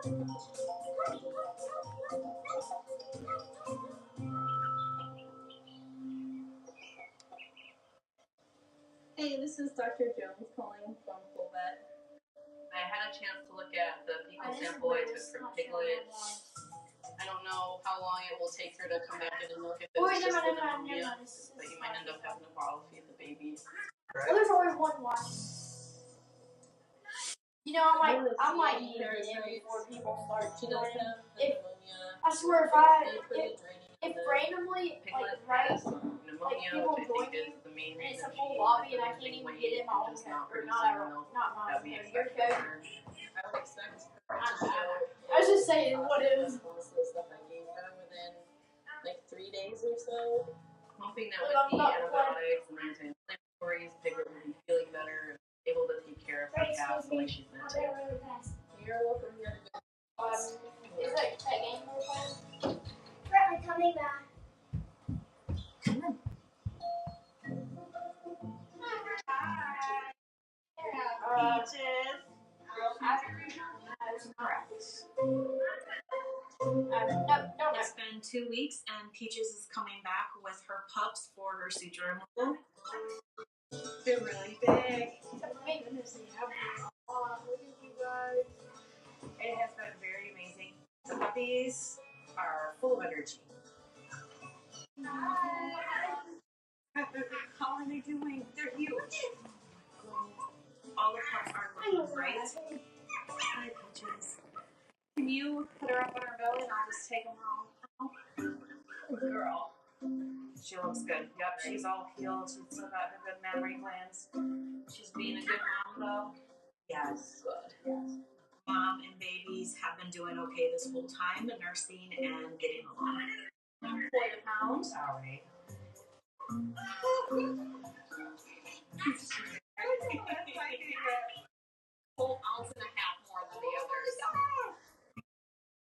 Hey, this is Dr. Jones calling from Fullvet. I had a chance to look at the fecal sample I took from Piglet. I don't know how long it will take her to come back in and look if it's just the pneumonia, but you might end up having to bottle feed the baby. Well, there's only one watch. You know, I might need to get in before people start. She does have the pneumonia. I swear, if randomly, like, right, like people join you, and it's a full lobby, and I can't even get in my own code, or not my own code, your code. I would expect I was just saying what it is. Most of the stuff I gave her within like 3 days or so. Hoping that with the antibiotics and anti-inflammatories, Piglet will be feeling better and able to take care of her calves the way she's meant to. You're welcome. Is that game we're playing? I'm coming back. Peaches. No. It's been 2 weeks and Peaches is coming back with her pups for her suture removal. They're really big. It has been very amazing. The puppies are full of energy. How are they doing? They're huge. All the pups are looking great. Hi, Peaches. Can you put her up on her belly and I'll just take them home? Girl. She looks good. Yep, she's all healed. She's still got her good mammary glands. She's being a good mom, though. Yes. Good. Yes. Mom and babies have been doing okay this whole time, nursing and getting along. 40 pounds. All right. Whole ounce and a half more than the others.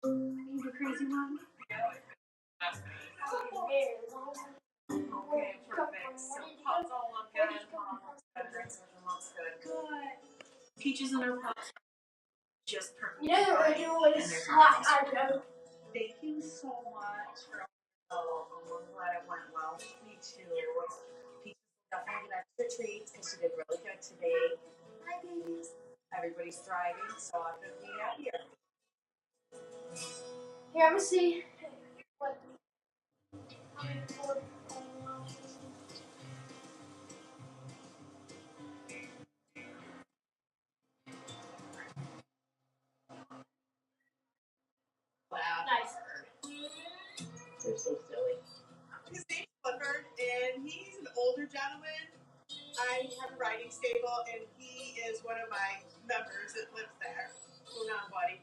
You the crazy one? Okay, perfect. So pups all look good. Mom looks good. Grandson looks good. Good. Peaches and her pups just perfect. You know the original was hot. I know. Thank you so much for all. I'm glad it went well. Me too. Peaches definitely get extra treats because she did really good today. Hi, babies. Everybody's thriving, so I'm going to be out here. Here, I'm gonna see. What? Wow. Nice. They're so silly. His name's Clifford, and he's an older gentleman. I have a riding stable, and he is one of my members that lives there. Well, not buddy.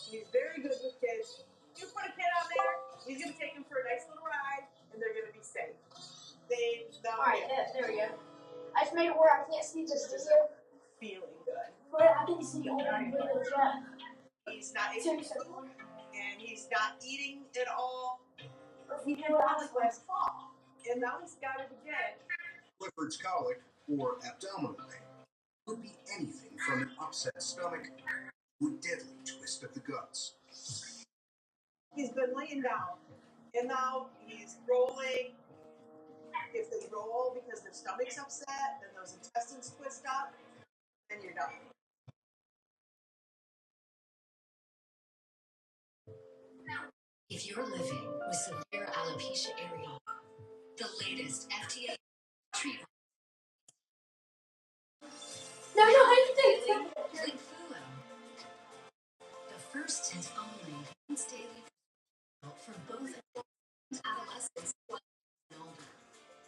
He's very good with kids. You put a kid out there, he's going to take him for a nice little ride, and they're going to be safe. They love Alright, him. there we go. I just made it where I can't see this video, Feeling good. but I can see all the videos. He's not eating food, and he's not eating at all. He had colic last fall, and now he's got it again. Clifford's colic, or abdominal pain, could be anything from an upset stomach to a deadly twist of the guts. He's been laying down, and now he's rolling. If they roll because their stomach's upset, then those intestines twist up, then you're done. If you're living with severe alopecia areata, the latest FDA treatment. No, I didn't. Cloud2. The first and only once daily for both adults and adolescents and older.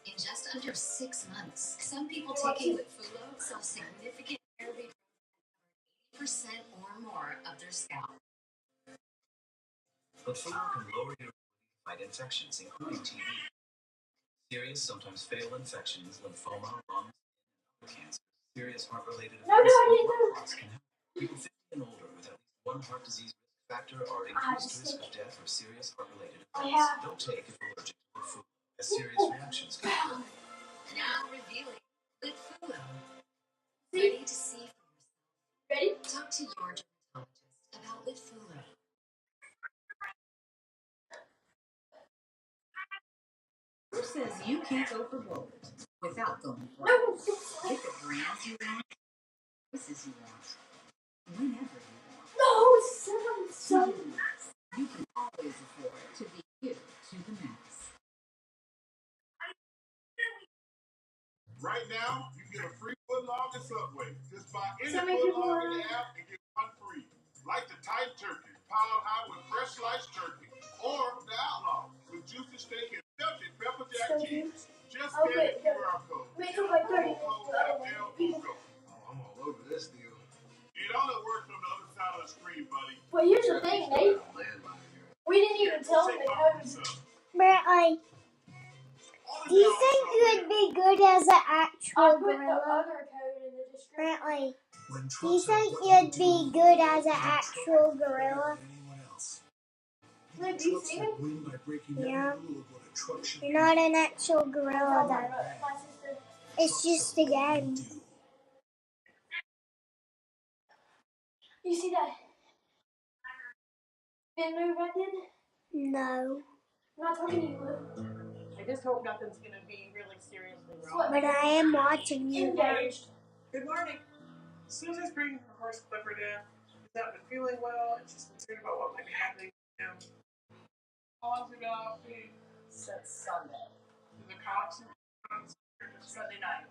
In just under 6 months, some people taking Cloud2 saw significant hair regrowth 80% or more of their scalp. Cloud2 can lower your ability to fight infections, including TB. Serious, sometimes fatal infections, lymphoma, lungs, and other cancers. Serious heart-related events can help. People 50 and older with at least one heart disease risk factor are at increased risk of death or serious heart-related events. Don't take if allergic to food, as serious reactions can occur. Now revealing Cloud2. Ready to see for yourself. Ready? Talk to your dermatologist about Cloud2. can't go for bold without going broad. Pick the brands you want, choices you want, whenever you want. No, son. You can always afford to be you to the max. Right now, you can get a free footlong at Subway. Just buy any footlong in the app and get one free. Like the Thai turkey, piled high with fresh sliced turkey. Or the Outlaw with juicy steak and melted pepper jack cheese. Just scan the QR code. Promo code FLBUCO. Oh, I'm all over this deal. It only works on the other side of the screen, buddy. Well, here's the thing, Nate. We didn't even tell him the code. Brantley, do you think you'd be good as an actual gorilla? Other code in the description. Brantley, do you think you'd be good as an actual gorilla? Look, do you see me? Yeah. You're not an actual gorilla, though. It's just a game. You see that spin move I did? No. I'm not talking to you, Lou. I just hope nothing's going to be really seriously wrong. But I am watching you. Engaged. Good morning. Susie's bringing her horse Clifford in. He's not been feeling well, and she's concerned about what might be happening to him. How long's he been off feed? Since Sunday. The cops Sunday night.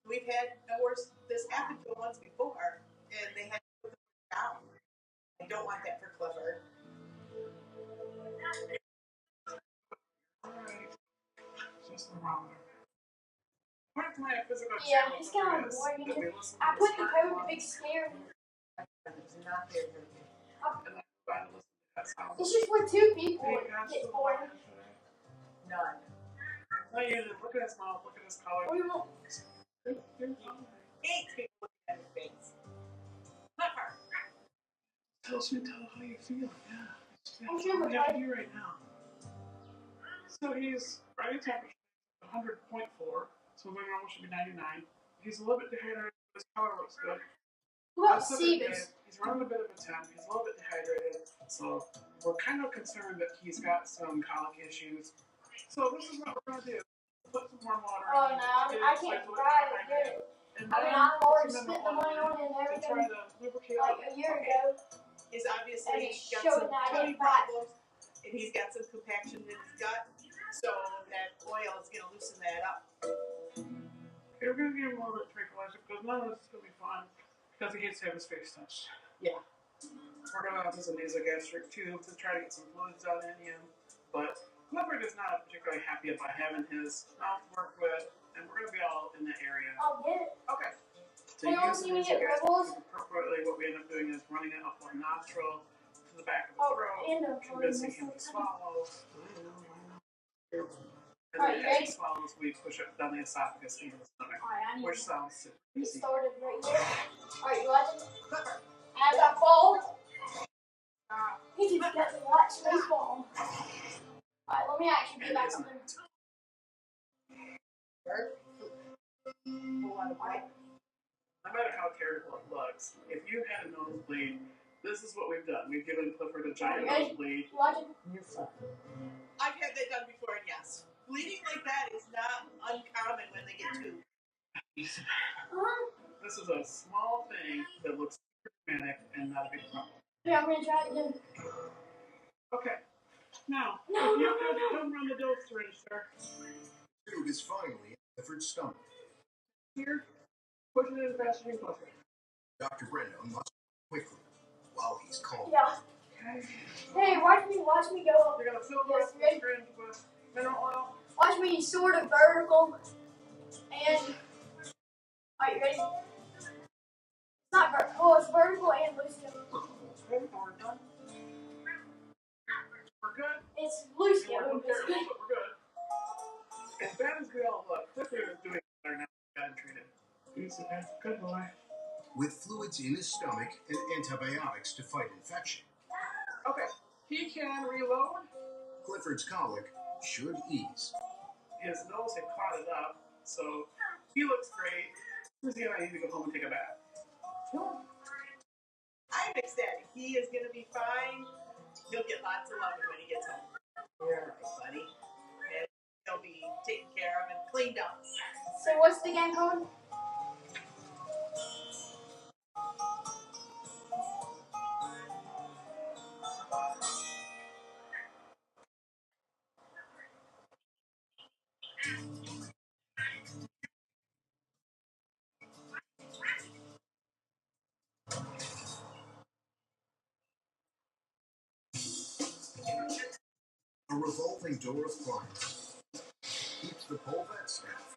We've had a horse, this happened to him once before, and they had to put him down. I don't want that for Clifford. Alright. Just the wrong. Where's my physical Yeah, it's kind of boring. I put the code to Big Scare. It's not there. It's just when two people get bored. None. No, you didn't. Look at his mouth. Look at his collar. What do you want? Hates people looking at his face. Clifford. Tell how you feel. Yeah. I'm sure what you have to do right now. So he's body temperature 100.4. So the normal should be 99. He's a little bit dehydrated. His color looks good. What about Seabus? He's running a bit of a temp. He's a little bit dehydrated. So we're kind of concerned that he's got some colic issues. So this is what we're going to do. Put some warm water Oh, in. no, I can't try to get it. And I mean, I've already spent the money on it and to everything, try to lubricate like a year ago. He's And obviously it's got showing some that I tummy didn't buy it. problems, and he's got some compaction in his gut, so that oil is going to loosen that up. Okay, we're going to give him a little bit of tranquilizer because none of this is going to be fun because he hates to have his face touched. Yeah. We're going to use a nasogastric tube to try to get some fluids out in him. But Clifford is not particularly happy about having his mouth worked with, and we're going to be all in that area. I'll get it. Okay. To Hey, you wanna use see the me get nasogastric rebels? tube appropriately, what we end up doing is running it up one nostril to the back of the Oh, throat, and I'm convincing him to swallow. And Alright, then you as ready? he swallows, we push it down the esophagus into the stomach, Alright, I need which to sounds super get easy. started right here. Alright, you watching? As I fall, he just got to watch me fall. Alright, let me actually get back up there. No matter how terrible it looks, if you had a nosebleed, this is what we've done. We've given Clifford a giant nosebleed. You watching? You're fine. I've had that done before, and yes. Bleeding like that is not uncommon when they get tubed. This is a small thing that looks super dramatic and not a big problem. Yeah, I'm gonna try it again. Okay. Now, No, if you no, could no, no. come run the dose syringe, sir. Tube is finally in Clifford's stomach. Here, push it in fast as you can push it. Dr. Brenda must quickly while he's calm. Yeah. Okay. Hey, watch me go up. You're going to fill the rest of the syringe with mineral oil. Watch me sort of vertical and. Are you ready? It's not vertical. Oh, it's vertical and loose. Okay, we're done. We're good. It's loose. We're terrible, but we're good. As bad as we all look, Clifford is doing better now. Got him treated. Good boy. With fluids in his stomach and antibiotics to fight infection, Okay, he can reload. Clifford's colic should ease. His nose had clotted up, so he looks great. Susie and I need to go home and take a bath. I'm ecstatic. He is going to be fine. He'll get lots of love when he gets home. You're right, buddy. And he'll be taken care of and cleaned up. So what's the game called? A revolving door of clients keeps the Polvet staff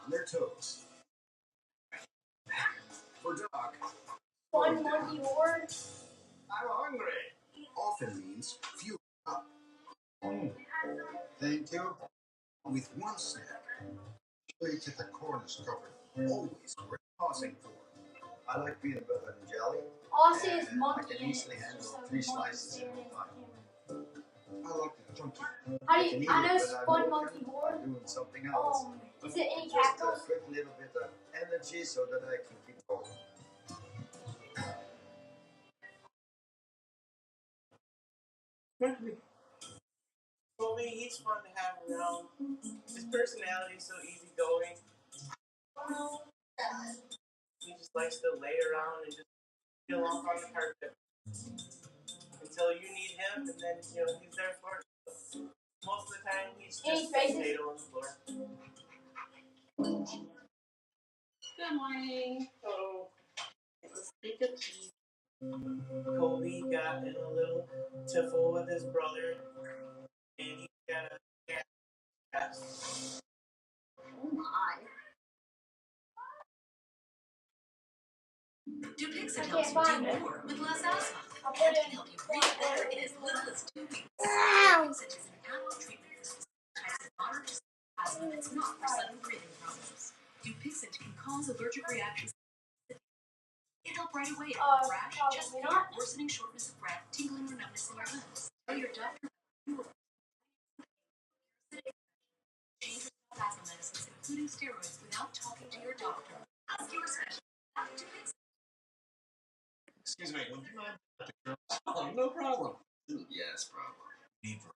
on their toes. For Doc, Fun monkey board. I'm hungry often means fuel up. Thank you. With one snack, straight to the corners covered. Always worth pausing for. I like peanut butter and jelly. All I see is I monkey can in it. easily It's handle just a 3 monkey slices staring at a at the time. camera. I like the chunky. How do I can you, eat I it know when I'm Fun working Monkey or Board. doing something else. Is it any Just a capitals? quick little bit of energy so that I can keep going. Kobe, he's fun to have around. His personality is so easygoing. He just likes to lay around and just peel off on the carpet until you need him, and then he's there for it. Most of the time, he's just a potato on the floor. Good morning. Oh, Let's take a peek. Kobe got in a little tiffle with his brother, and he got a gas. Oh my. Dupixent helps you do more with less asthma. I'll And put can it help you breathe better in as little as 2 weeks. Ow! Dupixent is an at-home treatment for moderate to severe asthma that's not for sudden breathing problems. Dupixent can cause allergic reactions. It helps right away if you have rash, chest pain, worsening shortness of breath, tingling or numbness in your limbs. Tell your doctor change your asthma medicines, including steroids, without talking to your doctor. Ask your specialist. Dupixent. Excuse me, would you mind? Oh, no problem. Yes, problem. Neighbor,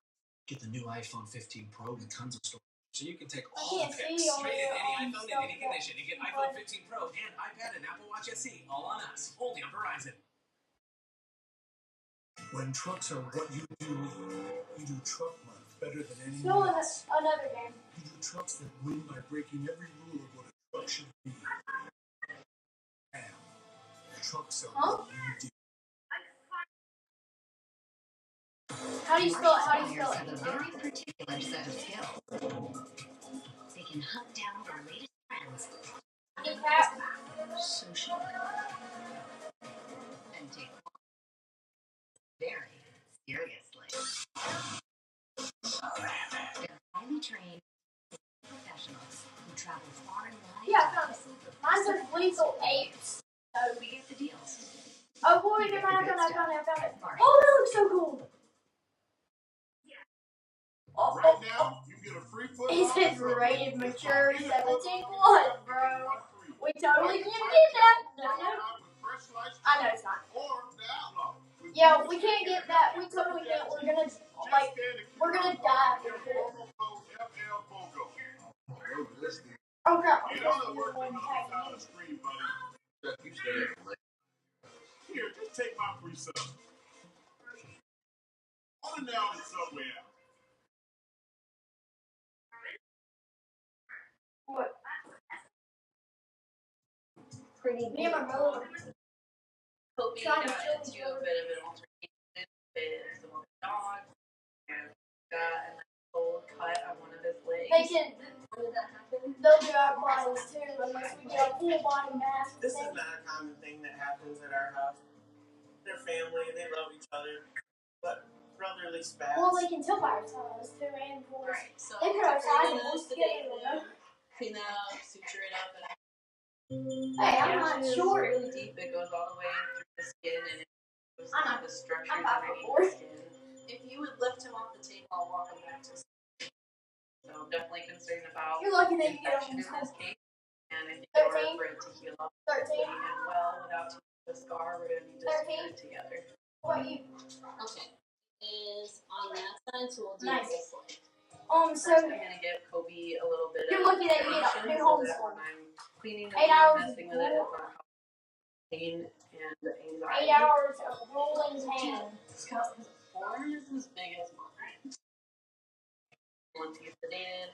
get the new iPhone 15 Pro with tons of storage. So you can take all the pics straight in any iPhone in any condition. You get iPhone 15 Pro and iPad and Apple Watch SE all on us. Only on Verizon. When trucks are what you do truck month better than anyone Still else. another game. You do trucks that win by breaking every rule of what a truck should be. And trucks are what you do. How do you spell it? How do you Marshall spell have a very particular set of skills. They can hunt down the latest trends, it? Get that. social, and take very seriously. They're highly trained professionals who travel far and wide. Yeah, I found it. Mine says lethal apes. So we get the deals. Oh boy, I found it. Oh, that looks so cool. Oh, Right now, you get a free foot. It says rated mature 17+, bro. We totally can't get that. No. I know it's not. Yeah, we can't get that. We totally can't. We're gonna die. Oh crap. Here, just take my free sub. On the now the subway app. What? Pretty Me and my brother. Kobe got into a bit of an altercation with some other dogs and got a nice old cut on one of his legs. They can. When did that happen? They'll do our bodies too, unless we get a full body mask. This is not a common thing that happens at our house. They're family, they love each other, but brotherly spats. Well, they can tell by our size too, and boys. Right, so They put our size and clean boys up the together, you know? clean up, suture it up, and Hey, I'm not it's short. really deep. It goes all the way through the skin and it goes I'm through not- the structures I'm not underneath short. the skin. If you would lift him off the table, I'll walk him back to sleep. So I'm definitely concerned about You're lucky they can get infection over in this this case. And if in order 13? for it to heal up 13. and well without taking the scar, we're going to need to 13? suture it together. What about you? Okay. Is on that side, so we'll do Nice. this way. So First, I'm gonna give Kobe a little bit you're of lucky that you get attention new so that homeschool. when I'm cleaning the 8 room, hours messing with it, it's not causing pain and 8 anxiety. hours of rolling pain. Scott, his horn is as big as mine. Once he's sedated,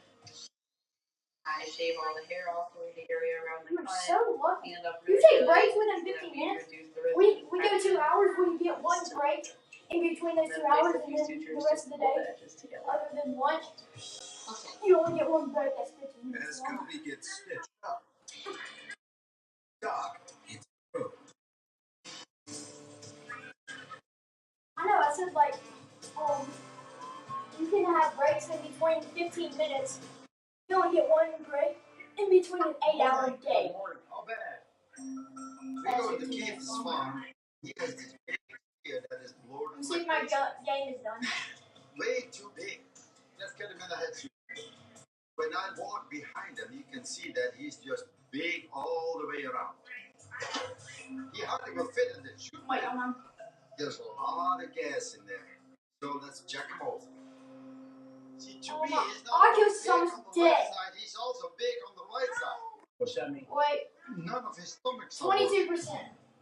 I shave all the hair off the area around the You're cut. so lucky. Clean it up You really take good, breaks within so that 15 we minutes. reduce the risk We of go 2 infection. hours, we get one break in between those 2 hours, and then the rest of the day, other than lunch, you only get one break that's 15 minutes As long. Kobe gets stitched up, Doc hits the road. I know, I said like, you can have breaks in between 15 minutes. You only get one break in between an 8-hour day. How bad? We go to Keith's farm. He has this big deer that is bloated. See if my game is done. Way too big. Let's get him in the head suit. When I walk behind him, you can see that he's just big all the way around. He hardly will fit in the chute. Wait, hold on. There's a lot of gas in there. So let's check him over. See, to me, he's not Oculus is big on almost the left dead. side. He's also big on the right side. What's that mean? Wait, None of his stomachs are 22%.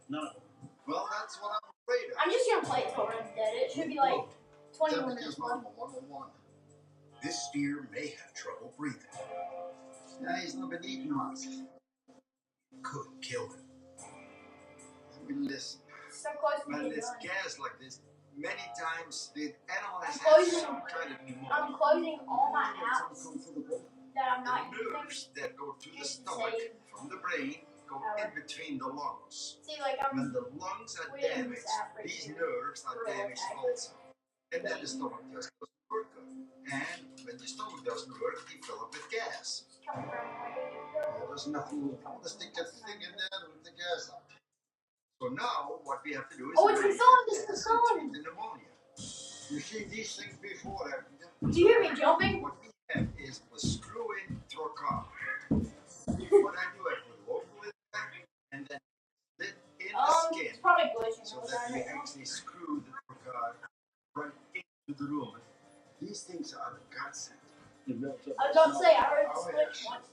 None of them. well, that's what I'm afraid of. I'm just gonna play it till it's dead. It should be like 21 Temperature minutes is left. normal, 101. This steer may have trouble breathing. Yeah, he's not been eating much. Could kill him. Let me listen. So close to When being it's done. gas like this, many times the animal has I'm had closing- some kind of pneumonia. I'm closing all my apps Come through the brain. that I'm not The using. nerves that go to the Just to stomach save from the brain go power. in between the lungs. See, like When I'm the lungs are reading damaged, this app right these here. nerves are Real damaged okay. also. And then the stomach just doesn't work good. And when the stomach doesn't work, you fill up with gas. coming from There's nothing. I want to stick that thing in there with the gas out. So now what we have to do is Oh, it's the raise sun, the it's the gas sun. and treat the pneumonia. You've seen these things before, haven't you? Do you hear me jumping? What we have is a screw in through a car. What I do, I put a local in there and then slit in the skin It's probably glitching. so that we actually screw the car right into the room. These things are a godsend. I was about to say, I heard Oh, the yeah. glitch once.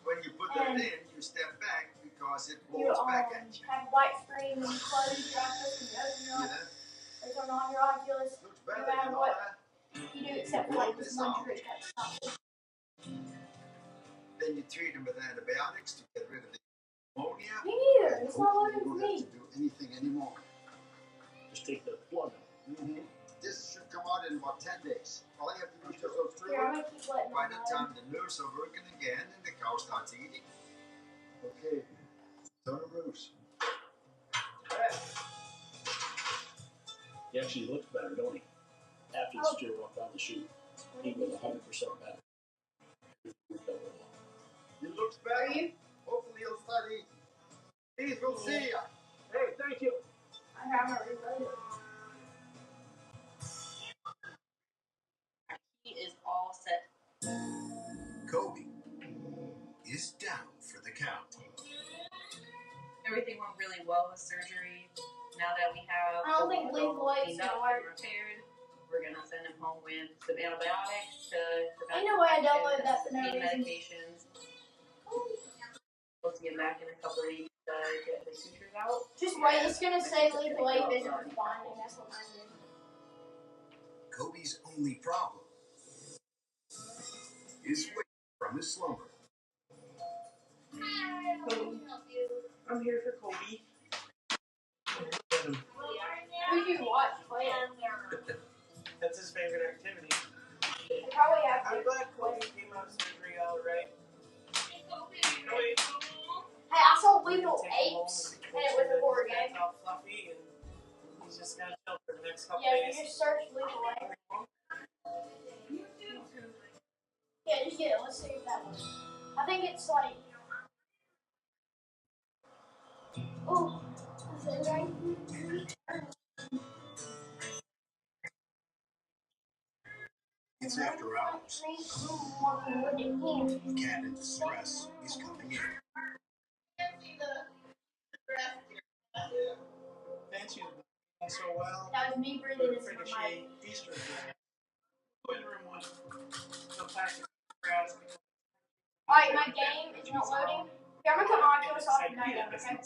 When you put that And in, you step back because it You blows back at you. have white screen and you close your Oculus and you open your Yeah, Oculus. Or turn on your Oculus. looks better, No matter you know what. that? You do except for like this one trick that's not good. Then you treat them with antibiotics to get rid of the pneumonia. Me neither. And It's not hopefully working you for don't me. have to do anything anymore. Just take the plug out. This should come out in about 10 days. All you have to do is just go through Here, I'm it. gonna keep letting By my the time the nerves are working again and the cow starts eating. Okay, turn them loose. He actually looks better, don't he? After the steer walked down the chute, he was 100% better. He looks better. Are you? Hopefully he'll start eating. Keith, we'll see ya. Hey, thank you. I haven't reloaded. He is all set. Kobe is down for the count. Everything went really well with surgery. Now that we have I don't think lethal weight's cleaned up gonna and work. repaired, we're gonna send him home with some antibiotics to prevent Ain't no way I infection, downloaded that for no pain reason. medications. Supposed to get back in a couple of weeks to get the sutures out. Just wait, it's gonna say lethal weight isn't responding. That's what mine did. Kobe's only problem is waking from his slumber. I'm here for Kobe. Who do you watch play it? That's his favorite activity. They probably have I'm to. glad Kobe came out of surgery all right. Hey, I saw Lethal Apes, and it was a horror game. All fluffy, and he's just gonna chill for the next couple Yeah, days. you just search Lethal Apes. Yeah, just get it. Let's see if that one. I think it's like. Oh, is it right? It's after hours. The cat in distress is coming in. Fancy's been so well. That was me But breathing I'm into afraid the mic. she Easter. Go in room one. Go Alright, my game is not loading. Okay, I'm gonna cut my Oculus off and back up, okay?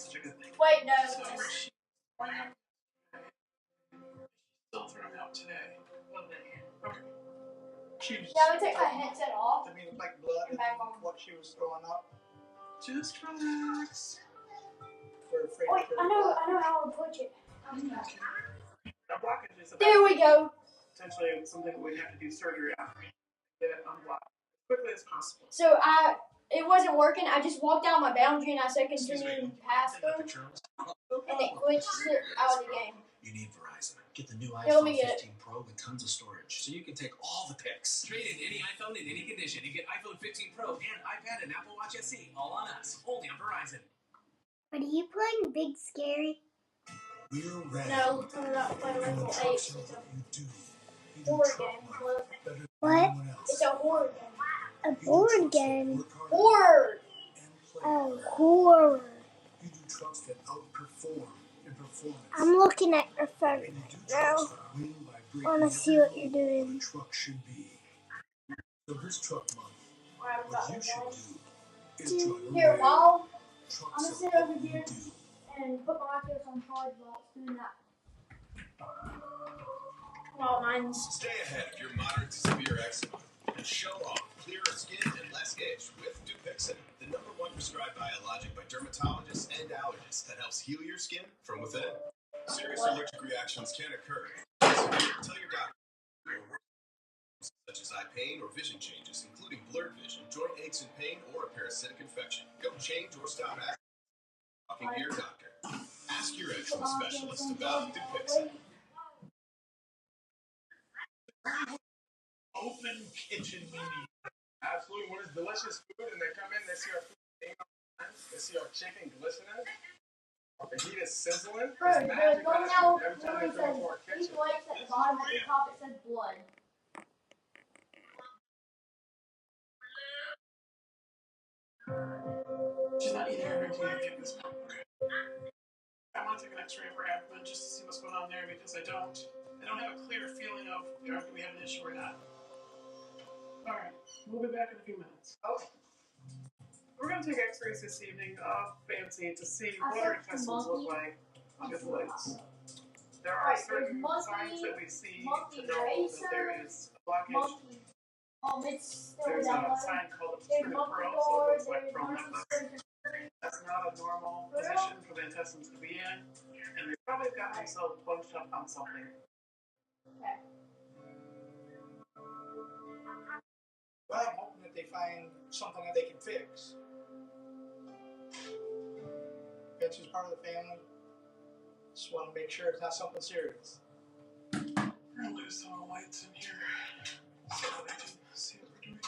Wait, no. Still throwing out today. Okay. Yeah, we take my headset off. I mean, like blood And back on. what she was throwing up. Just relax. We're afraid Wait, to I know how to push it. A blockage is There we go. potentially something we'd have to do surgery on. Get it unblocked as quickly as possible. So it wasn't working. I just walked out my boundary and I said continue passcode, and it glitched it out of the game. You need Verizon. Get the new Yeah, let me iPhone get it. 15 Pro with tons of storage, so you can take all the pics. Trade in any iPhone in any condition and get iPhone 15 Pro and iPad and Apple Watch SE, all on us. Only on Verizon. Are you playing Big Scary? We're ready. No, I'm not playing Level 8. It's You do. a horror game. What? It's a horror game. A board game. Horror! Oh, horror. You do trucks that outperform in performance. I'm looking at your phone And you do now. trucks that win by breaking I want to see what you're what a doing. truck should be. So this truck month, Alright, what you should do is drive Here, away while trucks I'm gonna that sit what over you here do. and put my Oculus on charge while it's doing that. Well, mine's. Stay ahead of your moderate to severe eczema and show off clearer skin and less itch with Dupixent, the #1 prescribed biologic by dermatologists and allergists that helps heal your skin from within. Serious allergic reactions can occur. Tell your doctor. Such as eye pain or vision changes, including blurred vision, joint aches and pain, or a parasitic infection. Don't change or stop talking to your doctor. Ask your eczema specialist about Dupixent. Open kitchen meeting. Absolutely. When it's delicious food and they come in, they see our food, they see our chicken glistening. The heat is sizzling. Bro, It's magic. there's one now Every time they literally come says into our these kitchen. lights at the bottom, at the top it says blood. She's not eating or drinking anything at this point. Okay. I want to take an x-ray of her abdomen just to see what's going on there because I don't have a clear feeling of do we have an issue or not. Alright, we'll be back in a few minutes. Okay. We're going to take x-rays this evening of Fancy to see what our intestines look like under the lights. There are certain signs that we see to know that there is a blockage. It's still There's down a low. sign called There's obstructive monkey pearl, so it doors, looks like there's pearl monkey necklace. That's not a normal position for the intestines to be in, and they probably got themselves bunched up on something. Okay. Well, I'm hoping that they find something that they can fix. Betsy's part of the family. Just want to make sure it's not something serious. We're gonna lose some of the lights in here so that I can see what we're doing.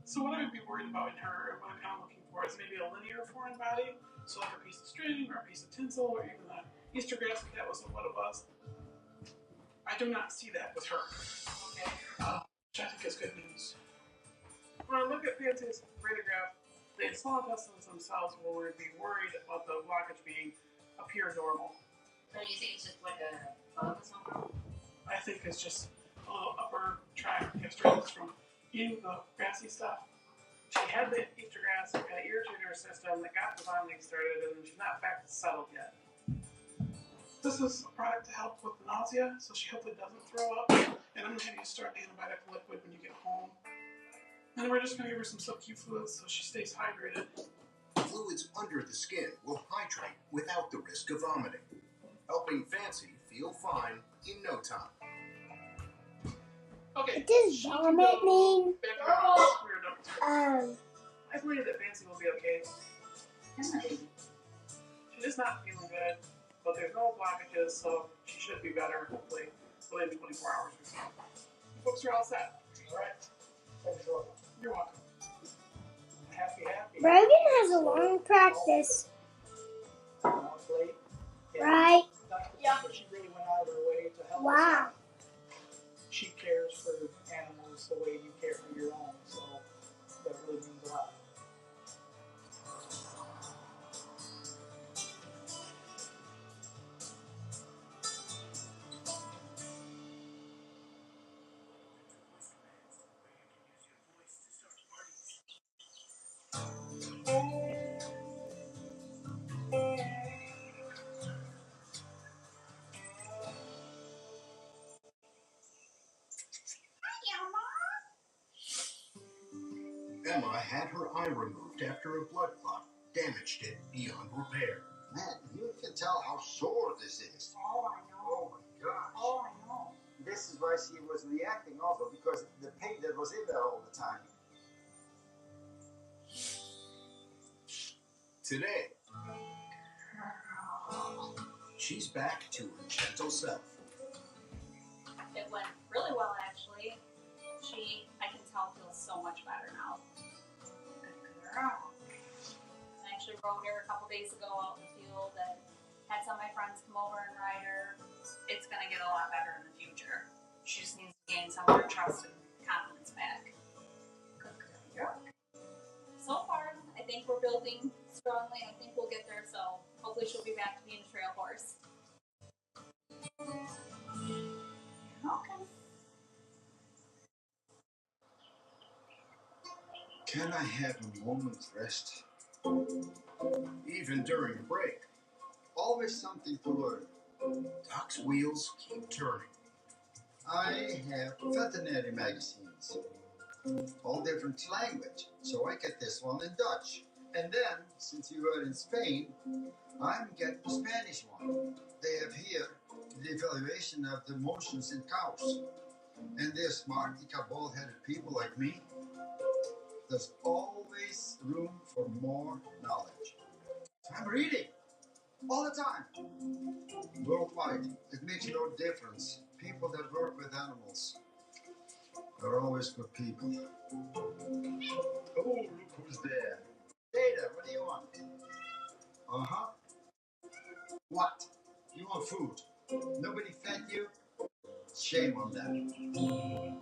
So what I would be worried about in her, and what I'm kind of looking for, is maybe a linear foreign body, so like a piece of string, or a piece of tinsel, or even an Easter grass if that wasn't what it was. I do not see that with her. Okay. Which I think is good news. When I look at Fancy's radiograph, the small intestines themselves will be worried about the blockage being appear normal. So you think it's just like a bug or something? I think it's just a little upper tract gastritis from eating the grassy stuff. She had the Easter grass that kind of irritated her system that got the vomiting started, and she's not back to settled yet. This is a product to help with the nausea, so she hopefully doesn't throw up. And I'm going to have you start antibiotic liquid when you get home. And we're just going to give her some sub-Q fluids so she stays hydrated. Fluids under the skin will hydrate without the risk of vomiting, helping Fancy feel fine in no time. Okay. What does vomit mean? I believe that Fancy will be okay. She's just not feeling good, but there's no blockages, so she should be better, hopefully, within 24 hours or so. Folks are all set. All right. Thanks a lot. You're welcome. Happy. Brogan has a long practice, It's late. Yeah. right? Yeah. But she really went out of her way to help us Wow. out. She cares for animals the way you care for your own, so that really means a lot. Grandma had her eye removed after a blood clot damaged it beyond repair. Man, you can tell how sore this is. Oh, I know. Oh my gosh. Oh, I know. This is why she was reacting also, because the pain that was in there all the time. Today, she's back to her gentle self. It went really well, actually. I can tell, feels so much better now. Good girl. I actually rode her a couple days ago out in the field and had some of my friends come over and ride her. It's going to get a lot better in the future. She just needs to gain some of her trust and confidence back. Good girl. So far, I think we're building strongly. I think we'll get there, so hopefully she'll be back to being a trail horse. Okay. Can I have a moment's rest? Even during a break, Always something to learn. Doc's wheels keep turning. I have veterinary magazines, all different language, so I get this one in Dutch. And then, since you are in Spain, I'm getting the Spanish one. They have here the evaluation of the motions in cows. And they're smart, they got bald-headed people like me. There's always room for more knowledge. I'm reading all the time. Worldwide, it makes no difference. People that work with animals are always good people. Oh, look who's there. Data, what do you want? Uh-huh. What? You want food? Nobody fed you? Shame on that.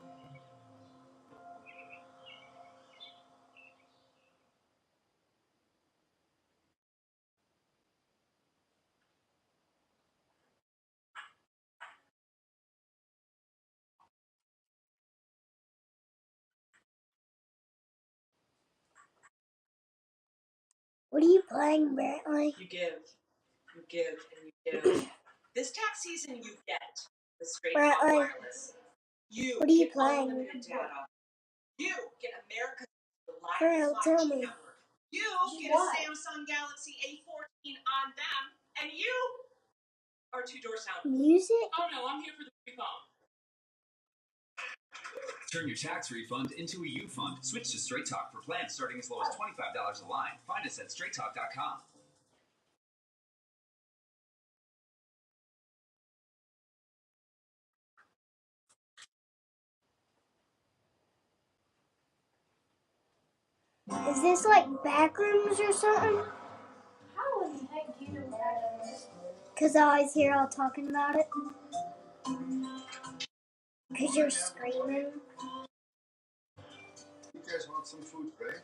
What are you playing, Brantley? You give, and you give. This tax season, you get the straight talk wireless. You what are you get playing? unlimited data. You get America's Bro, reliable tell 5G me. network. You get a Samsung Galaxy A14 on them, and you are 2 doors down. Music? Oh no, I'm here for the free phone. Turn your tax refund into a U-Fund. Switch to Straight Talk for plans starting as low as $25 a line. Find us at straighttalk.com. Is this like Backrooms or something? How in the heck do you know that? Because I always hear y'all talking about it. Because you're screaming. You guys want some food, right?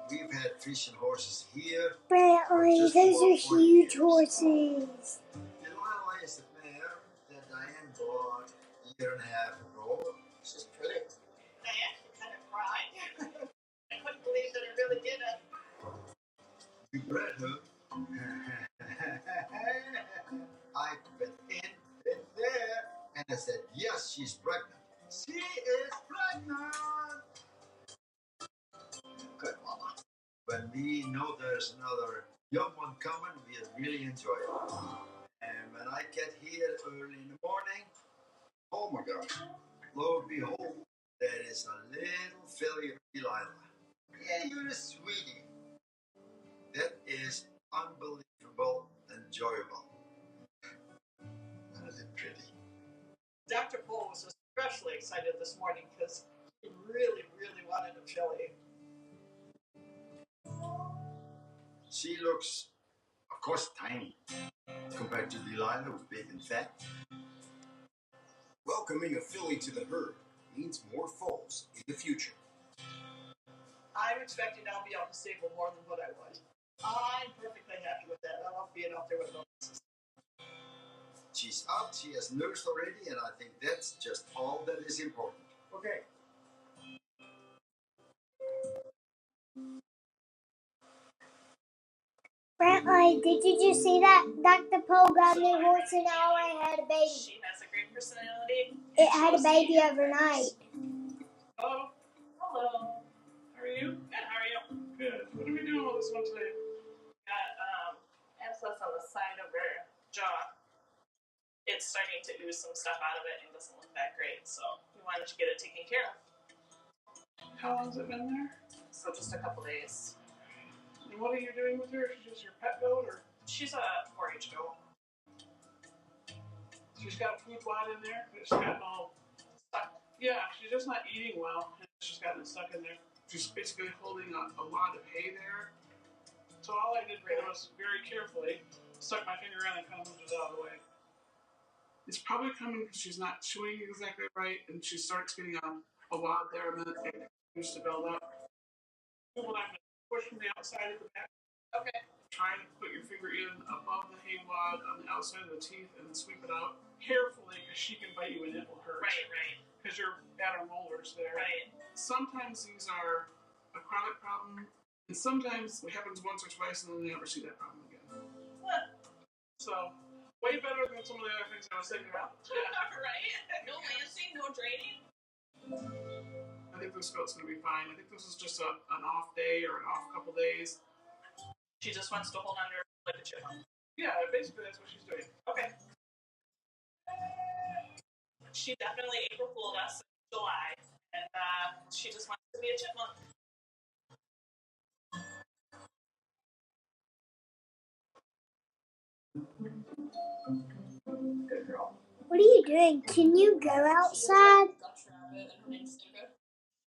We've had fish and horses here. Brantley, those are huge horses. Delilah is the mare that Diane bought a year and a half ago. She's pretty. Diane kind of cried. I couldn't believe that I really did it. You bred her. I went in there, and I said, yes, she's pregnant. She is pregnant. Good, Mama. When we know there's another young one coming, we really enjoy it. And when I get here early in the morning, oh my gosh, lo and behold, there is a little filly of Delilah. Yeah, you're a sweetie. That is unbelievable, enjoyable. That is pretty. Dr. Bull was especially excited this morning because he really, really wanted a filly. She looks, of course, tiny compared to Delilah, who's big and fat. Welcoming a filly to the herd means more foals in the future. I'm expecting I'll be out in the stable more than what I was. I'm perfectly happy with that. I love being out there with horses. She's up, she has nursed already, and I think that's just all that is important. Okay. Brantley, did you just see that? Dr. Poe got a new horse and now it had a baby. She has a great personality. It had a baby overnight. Oh, hello. How are you? you? Good, how are you? Good. What are we doing with this one today? Got abscess on the side of her jaw. It's starting to ooze some stuff out of it and doesn't look that great, so we wanted to get it taken care of. How long has it been there? So just a couple days. And what are you doing with her? Is she just your pet goat, or She's a 4-H goat. she's got a food wad in there? It's gotten all stuck. Yeah, she's just not eating well, and she's gotten stuck in there. She's basically holding a wad of hay there. So all I did was very carefully stuck my finger in and kind of moved it out of the way. It's probably coming because she's not chewing exactly right, and she starts getting a wad there, and then it continues to build up. When I'm pushing the outside of the back, Okay. try to put your finger in above the hay wad on the outside of the teeth and sweep it out carefully, because she can bite you and it will hurt. Right. Because you're at her molars there. Right. Sometimes these are a chronic problem, and sometimes it happens once or twice and then you never see that problem again. Huh. So, way better than some of the other things I was thinking about. Yeah. Right? No lancing, no draining? I think this goat's going to be fine. I think this is just an off day or an off couple days. She just wants to hold under like a chipmunk. Yeah, basically that's what she's doing. Okay. She definitely April fooled us in July, and she just wants to be a chipmunk. Good girl. What are you doing? Can you go outside? Dutch rabbit, and her name's Stinka.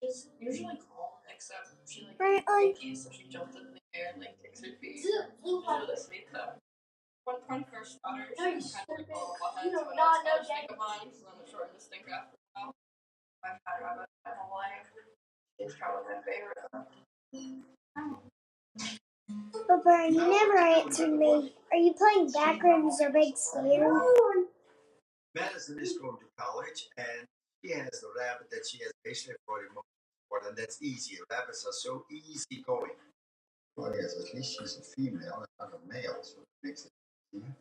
She's usually calm, except she like Right on. so she jumps in the air and like kicks her feet. She's really sweet though. When first started, she was kind of like all buttheads, but I was Stinka vines, and then it shortened to Stinka after a while. I've had rabbit my whole life. She's probably my favorite. Papa, you never answered me. Are you playing backrooms or big stand? Madison is going to college, and she has a rabbit that she has basically for the most part, and that's easy. Rabbits are so easy going. Well, yes, at least she's a female and not a male, so it makes it easier.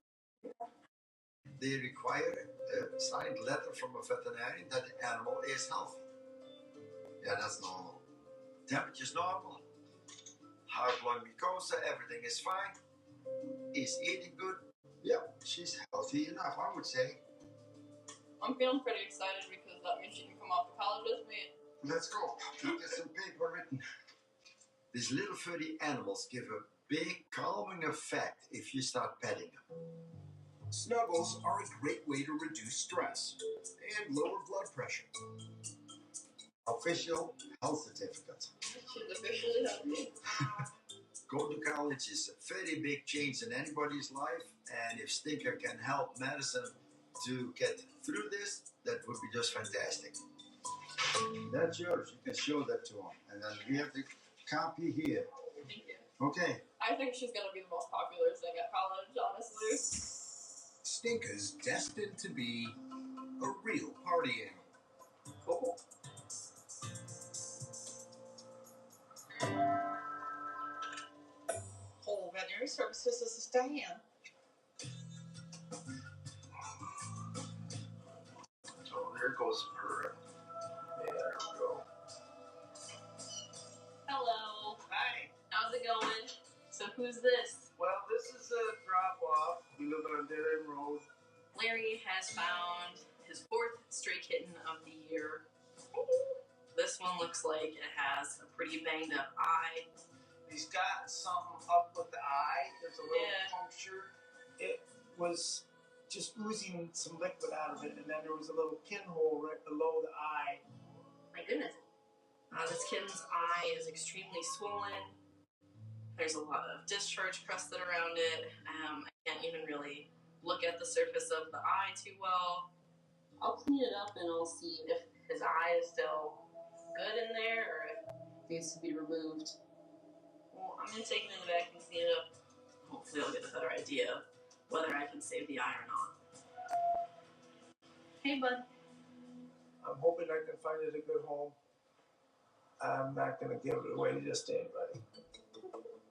They require a signed letter from a veterinarian that the animal is healthy. Yeah, that's normal. Temperature's normal. Heart-lung mucosa, everything is fine. Is eating good. Yeah, she's healthy enough, I would say. I'm feeling pretty excited because that means she can come off to college with me. Let's go. Get some paper written. These little furry animals give a big calming effect if you start petting them. Snuggles are a great way to reduce stress and lower blood pressure. Official health certificate. She's officially healthy. Going to college is a very big change in anybody's life, and if Stinker can help Madison to get through this, that would be just fantastic. That's yours. You can show that to him. And then we have the copy here. Thank you. Okay. I think she's going to be the most popular thing at college, honestly. Stinka's destined to be a real party animal. Cool. Whole veterinary services, this is Diane. So there goes her. There we go. Hello. Hi. How's it going? So who's this? Well, this is a drop-off. We live on Dead End Road. Larry has found his 4th stray kitten of the year. This one looks like it has a pretty banged up eye. He's got something up with the eye. There's a little puncture. It was just oozing some liquid out of it, and then there was a little pinhole right below the eye. My goodness. This kitten's eye is extremely swollen. There's a lot of discharge crusted around it. I can't even really look at the surface of the eye too well. I'll clean it up and I'll see if his eye is still good in there or if it needs to be removed. Well, I'm going to take it in the back and clean it up. Hopefully I'll get a better idea of whether I can save the eye or not. Hey, bud. I'm hoping I can find it a good home. I'm not going to give it away just to anybody.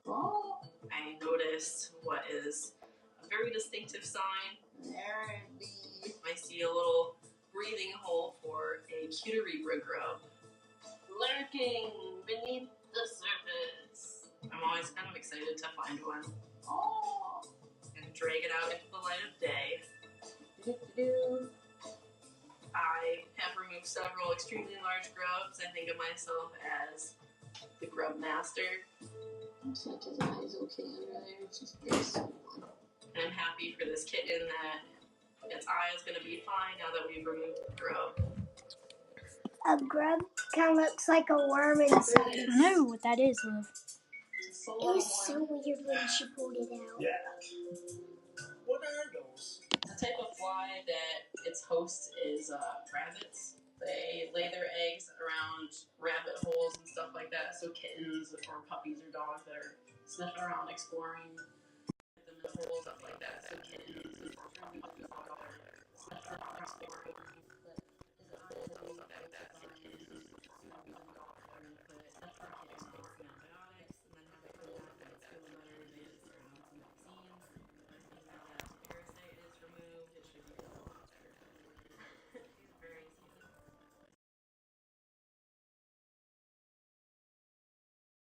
Well, I noticed what is a very distinctive sign. There it be. I see a little breathing hole for a cuterebra grub lurking beneath the the surface. I'm always kind of excited to find one. Oh! And drag it out into the light of day. I have removed several extremely large grubs. I think of myself as the grub master. Looks like his eye's okay under there. It's just very small. And I'm happy for this kitten that its eye is going to be fine now that we've removed the grub. A grub kind of looks like a worm inside. I know what that is, Liv. It was so weird when she pulled it out. Yeah. What are those? The type of fly that its host is rabbits. They lay their eggs around rabbit holes and stuff like that, so kittens or puppies or dogs that are sniffing around exploring them in holes, stuff like that, so kittens or puppies or dogs are sniffing around exploring